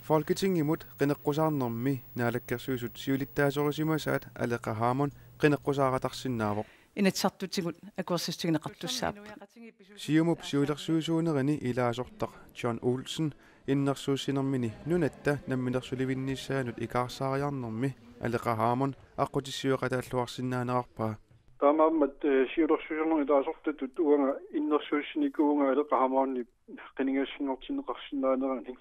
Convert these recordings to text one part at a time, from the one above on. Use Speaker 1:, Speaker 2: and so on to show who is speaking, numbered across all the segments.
Speaker 1: Folketingimut qinekkusaarnermi naalakkersuisut siulittaasorisimaasaat aleqahaamon qinekkusaaratarsinnaavoq
Speaker 2: inatsartutigut akuersistigneqartussaap
Speaker 1: siumup siulersuusuunerini ilaasortaq John Olsen innersuussinermini nunatta namminersulivinnissaanut ikaarsaariarnermi aleqahaamon aqutissiuqataalluarsinnaanerarpaa
Speaker 3: таамааммат сиулерсуусернери таасортатут уанга иннерсууссиникуунга алеқаҳамаанни қинигассингортинеқарсинаанерани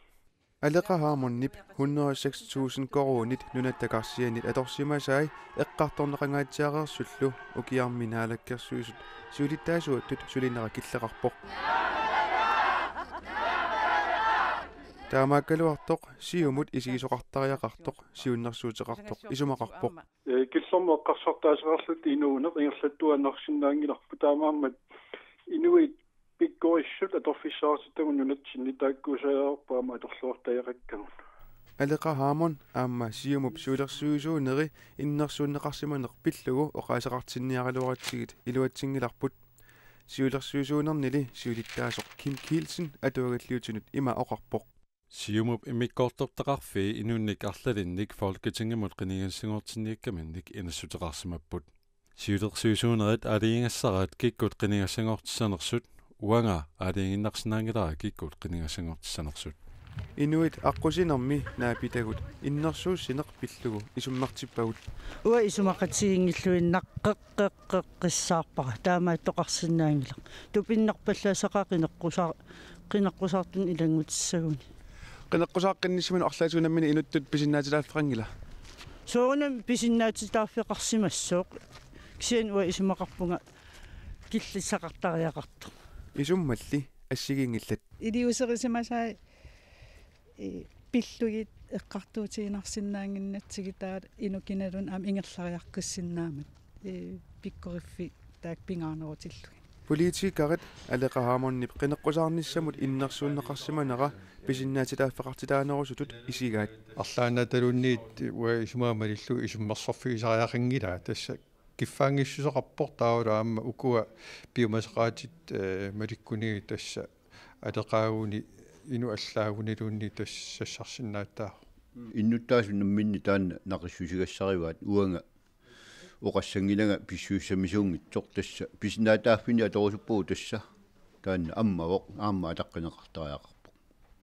Speaker 1: алеқаhaamonnip 106,000 koruunit nunattakarsianit atorsimasaai eqqartorneqangaatiareersullu ukiarminaalakkерsuisut suulittaasuuttut sulinera killeqarpoq таамааккалуартоқ сиумут исигисоқартариақартоқ сиуннэрсуутеқартоқ исумақарпоқ
Speaker 3: киллэрмо эққарсартаасеқарлут инуунеқ ингерлаттуаннарсинаангиларпу таамааммат инуит пиккорissut аторфиссаартиттагун нунатсинни тааккусаярпаама аторлуартаяраккагун
Speaker 1: алеқаhaamon аама сиумуп суулерсуусуунери иннэрсууннеқарсиманеқ пиллугу оқаасеқартинниаралуаратсигит илуатсингиларпут сиулерсуусуунернили сиулиттаасоқ Kim Kielsen атуагаллиутинут има оқарпоқ
Speaker 4: Siumup imikkortortaqarfi inunnik arlalinnik Folketingemut qinigassingortinniakkamannik inassutеқарсимаппут siulersuusuunerit aliingassaraat kikkut qinigassangortissanersut uanga aliinginnarсинаангилара kikkut qinigassangortissanersut
Speaker 1: inuit aqusinermi naapitagut innersuussineq pillugu isummartippagut
Speaker 5: уа исумақатигингиллуиннаққеққеққиссаарпара таамаат тоқарсинаангила тупиннарпаллаасақаа қинеққусаартун илангутиссагуни
Speaker 1: qinekkusaaqqinnissиман орлаатуунаммини инуттут писиннаатилааффеқангила
Speaker 5: соонам писиннаатитааффеқарсимассооқ кисиан уа исумақарпунга киллиссақартариақарту
Speaker 1: исуммалли ассигингиллат
Speaker 6: илиусерисимасаа пиллугит эққартуутигинарсинаангиннатсигитаат инукиналун аам ингерлариаркуссиннаамат пиккориффи таак пингаарнерутиллуги
Speaker 1: политикарит алеқаhaamonnip qinekkusaarnissamut innersuunneqarsimanera писиннаатилааффеқартилаанерусутут исигаат
Speaker 7: арлаанааталунниит уа исумаамалиллу исуммерсорфигисариақингилаа тасса киффаангиссусоқарпор тааула аама укуа биомасеқаатит маликкуниги тасса алеқаагуни ину аллаагунилуунни тассассарсинааттаа
Speaker 8: иннуттаасуннамминни таанна нақиссусигассариваат уанга оқассангилага писсууссамисуунгитсоқ тасса писинаатааффини аторусуппуу тасса таанна аммавоқ аама атаққинеқартариақ